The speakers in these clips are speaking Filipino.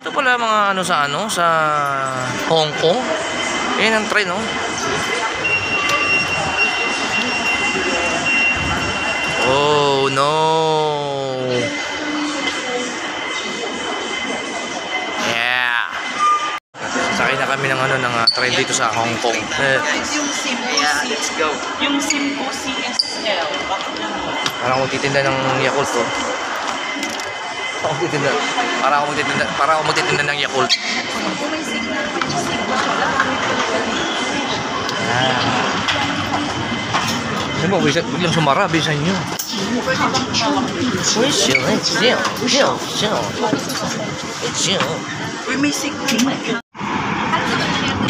Ito pala mga ano sa Hong Kong. Ayan ang train, no? Oh no. Yeah. Sakay na kami ng train dito sa Hong Kong. Guys, yung SIM ko, let's go. Yung SIM ko CSL. Parang ako titinda ng Yakult, oh. Para ako magtitinda ng Yakult. Ano ba, biglang sumara, bisan nyo.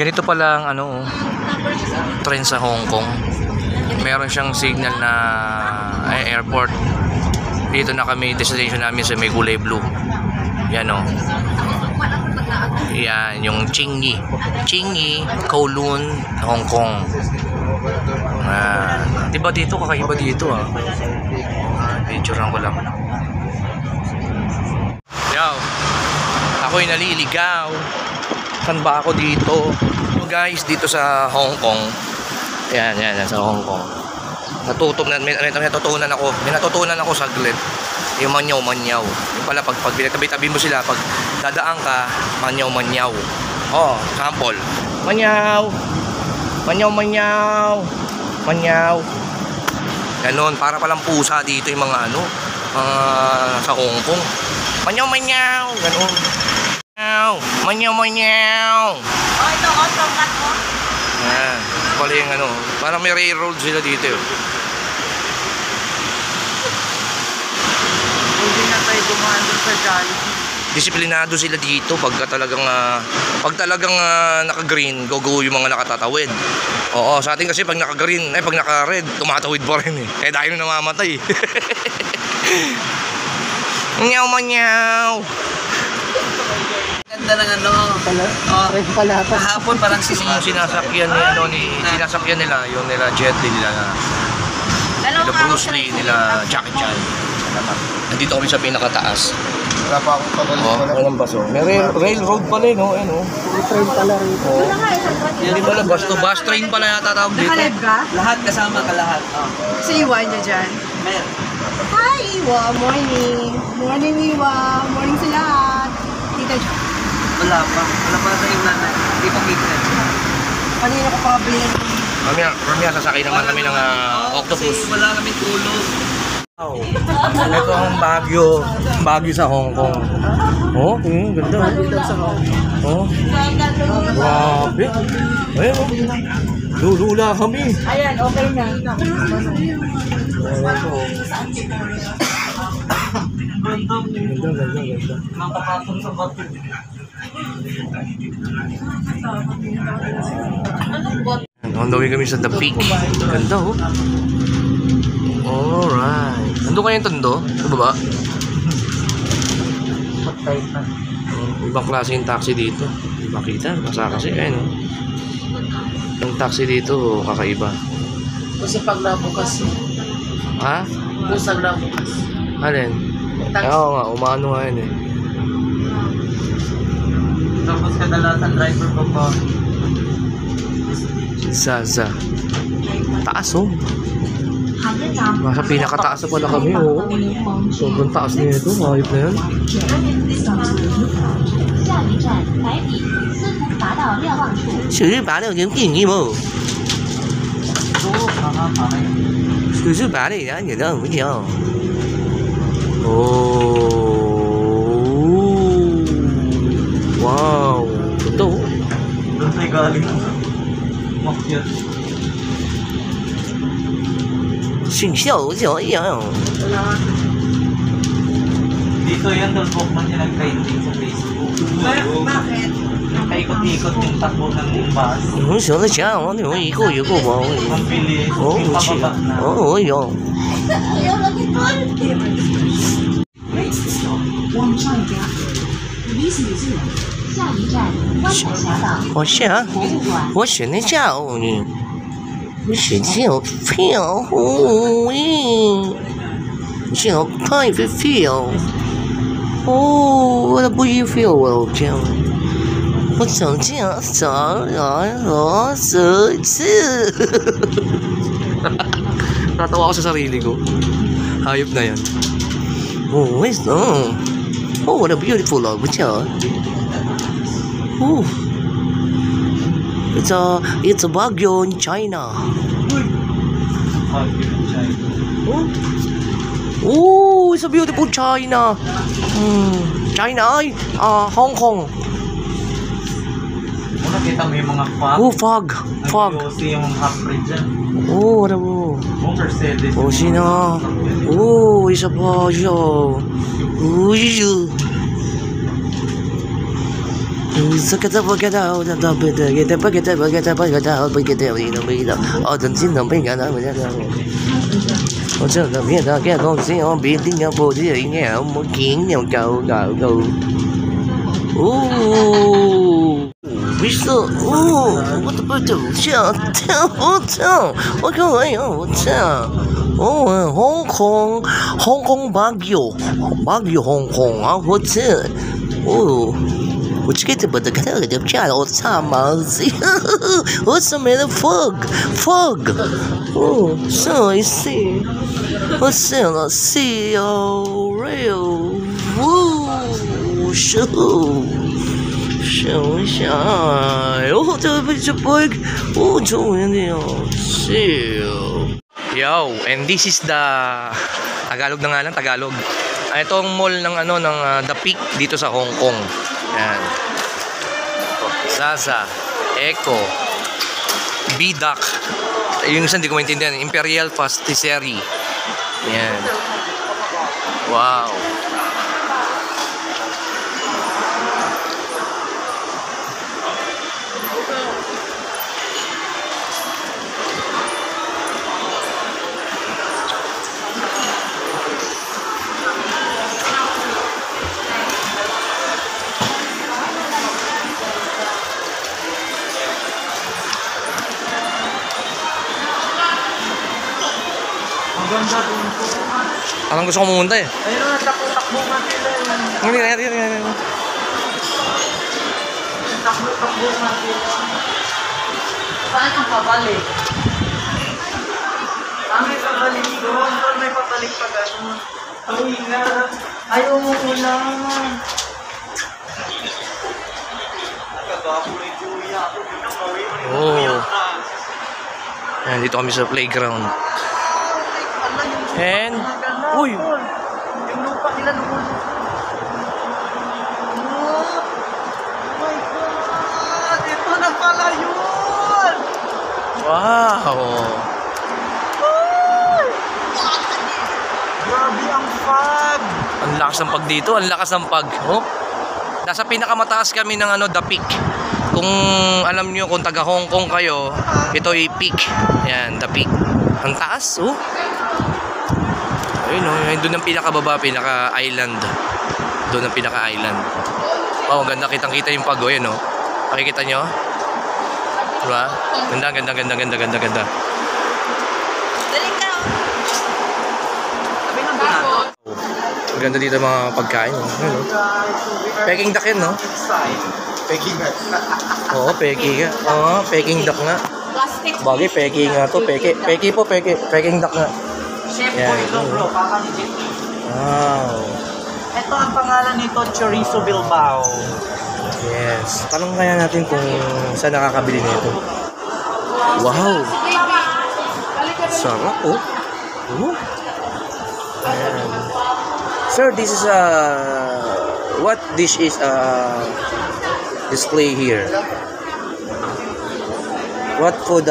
Ganito pala ang train sa Hong Kong. Meron siyang signal na airport. Dito na kami, destination namin sa may kulay blue. Yan, oh. Yan, yung Changi, Kowloon, Hong Kong. Diba dito, kakaiba dito, ah. Picturean ko lang. Yo, ako'y naliligaw. Saan ba ako dito? Guys, dito sa Hong Kong. Yan, sa Hong Kong. May natutunan ako saglit. Yung manyaw. Yung pala pag pinatabi-tabi mo sila, pag dadaan ka, manyaw. Oh, sample. Manyaw. Ganon, para palang pusa dito yung mga sa Hong Kong. Manyaw. Ganon. Manyaw. Oh, ito, automat mo. Yan. Pala yung parang may railroad sila dito. Hindi na tayo gumaan doon sa Jollibee. Disiplinado sila dito pag talagang naka-green, go yung mga nakatatawid. Oo, sa atin kasi pag naka-green, pag naka-red, tumatawid pa rin eh. Kaya dahil namamatay. Manyaw. Ganda ng kahapon parang Sinasakyan nila, yung nila Jet Li, nila Bruce Lee, nila Jackie Chan. Nandito kami sa pinakataas. Wala pa akong pabalik. Walang baso. May railroad pala, no? Train pala rito. Hindi pala bus train pala yata tawag dito. Nakalive ka? lahat kasama ka lahat. Si Iwa niya dyan. Meron. Hi, Iwa. Morning. Morning, Iwa. Morning sa lahat. Tita dyan. Wala pa sa yung nanay. Hindi pa kita. Kanina ko pa bilhin. Mamaya sasakay naman kami ng octopus. Kasi wala kami tulog. Ito ang Baguio sa Hong Kong. Oh, ganda. Oh. Grabe. Ayun, oh. Lulula kami. Ayan, okay na. Ganda. Makapatong sa bato. On the way kami sa The Peak. Ganda, oh. Alright. Nandun kayo yung tondo? Sa baba? Ibang klase yung taxi dito. Hindi makita. Masa kasi. Ayun, oh. Yung taxi dito, kakaiba. Kasi pag nabukas. Ha? Kusang nabukas. Alin? Oo nga, umano nga yun eh. Tapos kadalasan driver ko pa. Zaza. Taas, oh. Nasa pinakataas na pala kami, oh. Sobrang taas na ito. Hayop na yan. Wow. Ito. Doon tayo galing. Makyat. 选秀就有 Dito yan, doon po man niya nag-trending sa Facebook. Bakit? Paikot-ikot yung takbo ng bus. 我想的想我有一个吧 Ang bilis, 哦 yung 我去 pababa na. 哦有 我选的下午呢 选秀票小 private field Oh, what do you feel? Well, Jim. What's on just Natawa ako sa sarili ko. Hayop na yan. Oh, where's the... Oh, what a beautiful log. What's yan? Oh. It's a Baguio in China. Oh, it's a beautiful China. China ay Hong Kong. Nakita mo yung mga fog? Oh, fog. Fog. Nag-iossi yung half-bridge dyan. Oh, ano mo? Oh, Mercedes. Oh, sino? Oh, isa pa siya. Oh, siya. Sakata pagkata o tatapita kita pagkata o dansin ng pagkata o sa kapita kaya kung siya biting nga po siya nga maging yung kau oh Mister what about the siya hotel what go hotel oh Hong Kong Baguio Hong Kong hotel oh Which get but the child all the time, what's the matter? Fog. Oh, so I see. What's that? I see real. Woo, show. Oh, the bitch bug. Oh, doing it. Yo, and this is the Tagalog na nga lang, Tagalog. Itong mall ng ng The Peak dito sa Hong Kong. Yan. Zaza, Eco, Bidak. Yung isang hindi ko maintindihan. Imperial Pastisserie. Yan. Wow. Ganda dun po. Anong gusto ko pumunta eh? Ayun na, takbo-takbo nga sila yun. Hindi. Takbo-takbo nga sila. Saan kang pabalik? May pabalik doon. Doon may pabalik pa gano'n. Uy nga. Ayaw mo lang. Nagagapo ni Julia. Oh. Yan, dito kami sa playground. And, uy! Yung lupa nila noon. Oh my God! Ito na pala yun! Wow! Grabe ang fog! Ang lakas ng pag dito, ang lakas ng pag. Oh? Nasa pinakamataas kami ng The Peak. Kung alam nyo, kung taga Hong Kong kayo, ito ay Peak. Yan, The Peak. Ang taas, oh! Ayun o, doon ang pinakababa, pinaka-island. Doon ang pinaka-island. Wow, ganda, kitang-kita yung pag, yun o. Makikita nyo? Diba? Ganda. Daling ka. Sabi ng bunato. Ang ganda dito mga pagkain. Ayun o. Peking duck yan, no? Peking nga. Oo, peking nga. Oo, peking duck nga. Plastic. Bagay, peking nga to. Peking duck nga. Chef Yan. ko ito bro, kaka ni Jeffy. Wow. Ito ang pangalan nito, Chorizo Bilbao. Yes. Tanong kaya natin kung saan nakakabili nito. Wow. Sarap, oh. Ayan. Sir, this is what dish is display here? What food?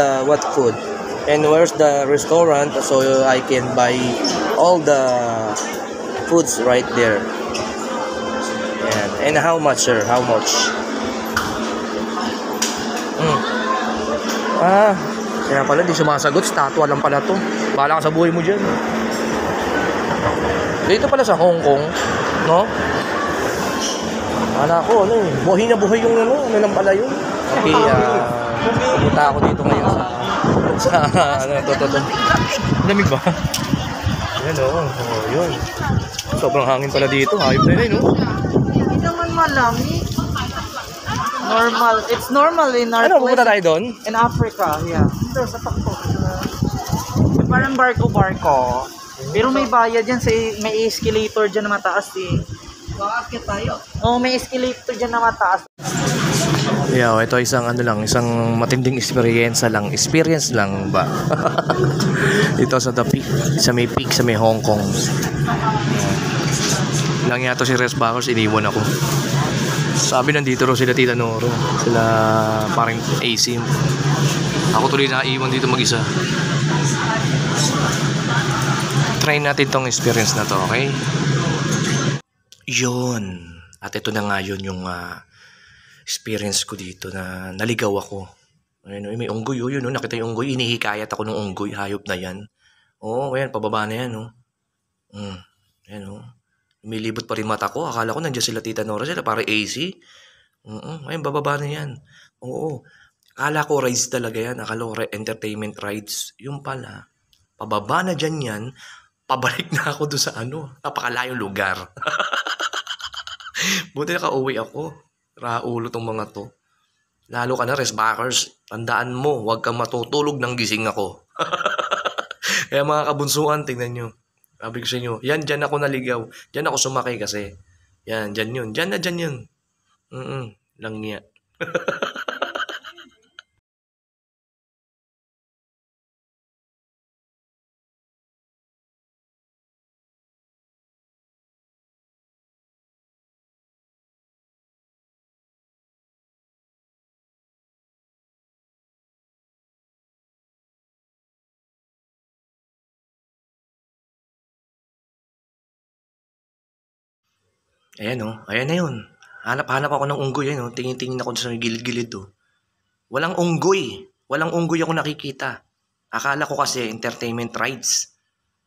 And where's the restaurant so I can buy all the foods right there? And how much, sir? How much? Kaya pala di sumasagot. Statwa lang pala to. Bahala ka sa buhay mo dyan. Dito pala sa Hong Kong, no? Akala ko, buhay na buhay yung ano lang pala yun. Okay, pumunta ako dito ngayon sa lamig ba? Yan o. Oh, yun. Sobrang hangin pala dito. Hayop na yun, no? Hindi naman malamig. Normal. It's normal in our Ano, place. pupunta tayo doon? In Africa, yeah. Dito sa Pakto. Parang barko-barko. Pero may bayad yan. May escalator dyan na mataas eh. Bakit tayo? Oh, may escalator dyan na mataas. Yeah, ito isang ano lang, isang matinding experience lang ba? Ito sa The Peak, sa may peak, sa may Hong Kong. Lang yato si Res Bakers, iniwan ako. Sabi nandito raw sila Tita Noro, sila parang AC. Ako tuloy naiwan dito mag-isa. Try natin tong experience na to, okay? Yun. At ito na nga yun yung experience ko dito na naligaw ako. Ayun, may unggoy yun, no? Nakita yung unggoy, inihikayat ako ng unggoy, hayop na yan. Oo, ayan, pababa na yan, no? Ayan, no? Lumilibot pa rin mata ko, akala ko nandiyan sila Tita Nora, sila para AC. Ayan, bababa na yan. Oo, akala ko rides talaga yan, akala ko entertainment rides. Yung pala, pababa na dyan yan, pabalik na ako doon sa napakalayong lugar. Buti nakauwi ako. Raulo tong mga to. Lalo ka na, Res Bakers. Tandaan mo, huwag kang matutulog ng gising ako. Kaya mga kabunsuan, tingnan nyo. Sabi ko sa inyo, yan, dyan ako naligaw. Dyan ako sumakay kasi. Yan, dyan yun. Dyan yun. Lang niya. Ayan o. Ayan na yun. Hanap-hanap ako ng unggoy. Ayan o. Tingin-tingin ako sa gilid-gilid o. Walang unggoy. Walang unggoy ako nakikita. Akala ko kasi entertainment rides.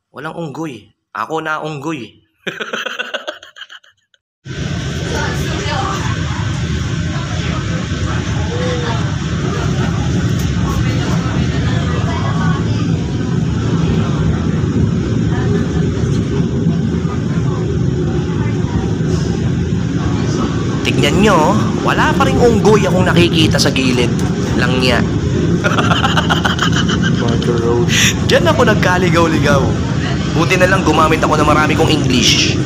Walang unggoy. Ako na unggoy. Tignan nyo, wala pa rin unggoy akong nakikita sa gilid. Lang niya. Diyan ako nagkaligaw-ligaw. Buti na lang gumamit ako ng marami kong English.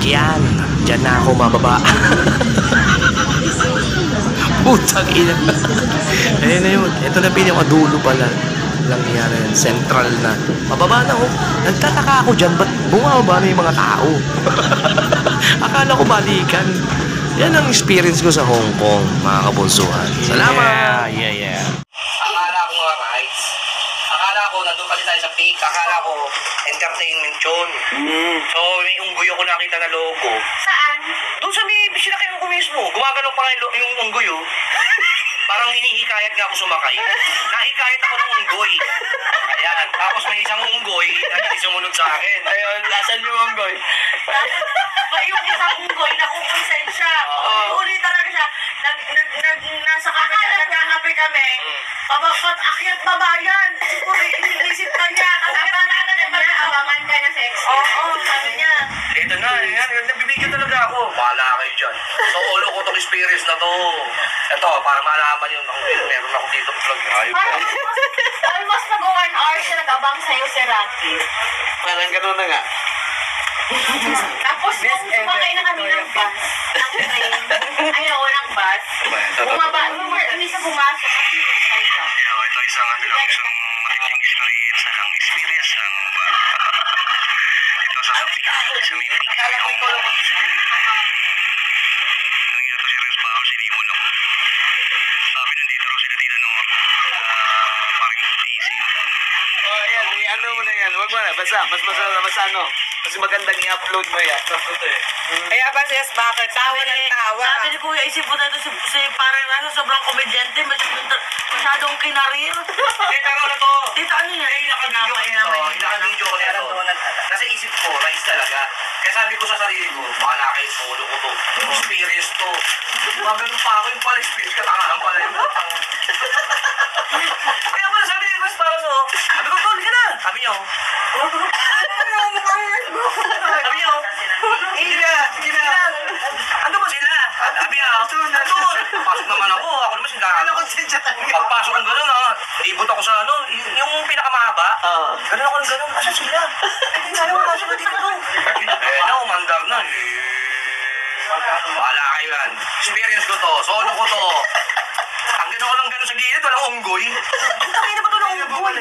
Yan, dyan na ako mababa. Putang ina. Ayun na yun. Ito na pinakadulo pala. Lang yan, central na. Mababa na ako. Nagtataka ako dyan, ba't bumababa na yung mga tao? Akala ko balikan. Yan ang experience ko sa Hong Kong, mga kabunsuhan. Salamat! Yeah. Akala ko nga rides. Akala ko nandun kasi tayo sa peak. Akala ko entertainment yun. So, may unggoy ako nakita na logo. Saan? Doon sa may sinakyan ko mismo. Gumagalaw pa nga yung unggoy, oh. parang hinihikayat nga ako sumakay. Nahikayat ako ng unggoy. Ayan, tapos may isang unggoy na hindi sumunod sa akin. Ayun, lasan yung unggoy. Yung isang unggoy, nakukonsensya. Uli talaga siya. Nasa kami, nagkakape kami. Akyat babayan. Siguro, iniisip ka niya. Abangan ka niya sa ex. Oo, sabi niya. Ito na, yan, nabibigyan talaga ako. Bahala kayo dyan. So, ulo ko tong experience na to. Ito, para malaman yun, meron ako dito vlog. Almost nag-1 hour siya nag-abang sa'yo, si Rocky. Parang gano'n na nga. Tapos nung sumakay na kami ng bus, ng train, ay oo, ng bus, bumaba, hindi siya pumasok kasi hintay ka. Ito isang ano lang, isang malaking experience na lang, experience lang. Ito sa Akala ko ikaw lang Nagyato si Renz Baos, hindi mo ako. Sabi nandito raw sila tita nung ako. Parang easy. Oh, ayan, ano mo na yan. Wag mo na, basta, mas ano. Mas magandang i-upload mo yan. Kaya ba sis, bakit? Tawa ng tawa. Sabi ni Kuya, isip mo na ito si parang sobrang komedyante, masyadong kinarir. Pero ano to? Dito ano yan? Naka-video ko nito. Naka-video ko nito. Nasa isip ko, rice talaga. Kaya sabi ko sa sarili ko, bahala kayo, solo ko to. Experience to. Maganon pa ako yung pala experience, katangahan pala yung Kaya pala sabi ni Chris para so, sabi ko, Tol, ka na. Sabi niyo, sabi niyo, hindi na. Ano ba sila? Sabi niya, andun. Pasok naman ako. Ako naman sigara. Pagpasok ko gano'n ibot ako sa ano, yung pinakamahaba. Gano'n ako ng gano'n. Asa sila? Sana wala sila dito. Umandar na. Wala kayo yan. Experience ko to. Solo ko to. Ang gano'n ko lang gano'n sa gilid, walang unggoy. Takay na ba ito ng unggoy?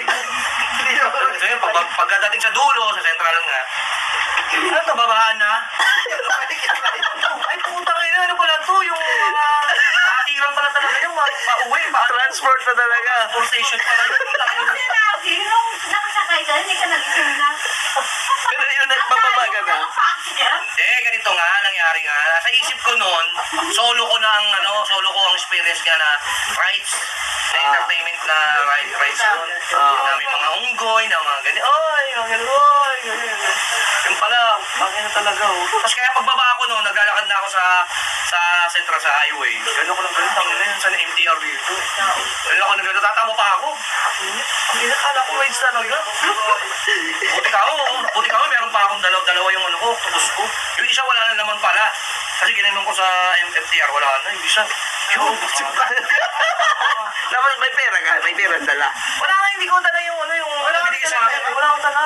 So yun, pagdating sa dulo, sa central nga, ano ito, babaan na? Ay, putang ina, ano pala to? Yung mga atiran pala talaga yung mauwi. Transport na talaga. Transportation pala yun. Putang ina. Kasi Rocky, nung nakasakay ka, hindi ka nagising na. Pero yun, bababa ka na. Ganito nga, nangyari nga. Sa isip ko noon, solo ko ang experience nga na rides. Na entertainment na rides yun. Na may mga unggoy, na mga ganyan. Oy, mga ganyan, oy, ganyan. Yung pala, bakit talaga, oh. Tapos kaya pagbaba ako noon, naglalakad na ako sa Central sa highway. Gano'n ko lang gano'n, tangin na yun, sa MTR dito. Gano'n ako na gano'n, tatamo pa ako. Ang inakala ko rides talaga. Buti ka mo, meron pa akong dalawa yung ano ko, tubos ko. Yung isa wala na naman pala. Kasi ginanong ko sa MTR, wala na, yung isa. Yun, Tapos may pera ka, may pera dala. wala nga, hindi ko dala yung binigay sa akin. Wala akong dala.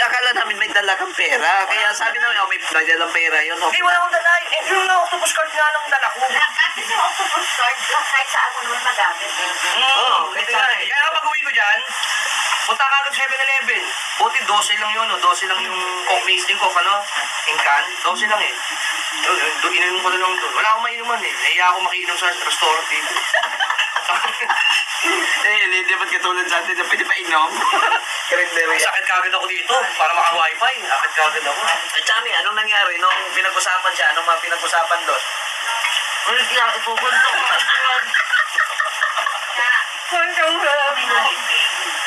Akala namin may dala kang pera. Kaya sabi namin, may dalang pera yun. Wala akong dala. Yung octopus card nga lang dala ko. Kasi yung octopus card, kahit saan mo naman magamit. Kaya pag uwi ko dyan, punta ka agad 7-Eleven. Buti 12 lang yun, 12 lang yung Coke Mixing Coke, in can, 12 lang eh. Ininom ko na lang doon. Wala akong mainuman eh. Nahiya ako makiinom sa restaurant dito. Hindi ba't katulad sa atin na pwede pa inom? Sakit kagad ako dito para maka-wifi. Sakit kagad ako. At saka anong nangyari nung pinag-usapan siya? Anong mga pinag-usapan doon? Ulit kaya ipupunto.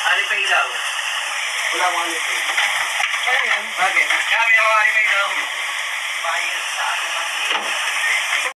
Alipay daw. Wala mo alipay. Bakit? Kaya may mga alipay daw.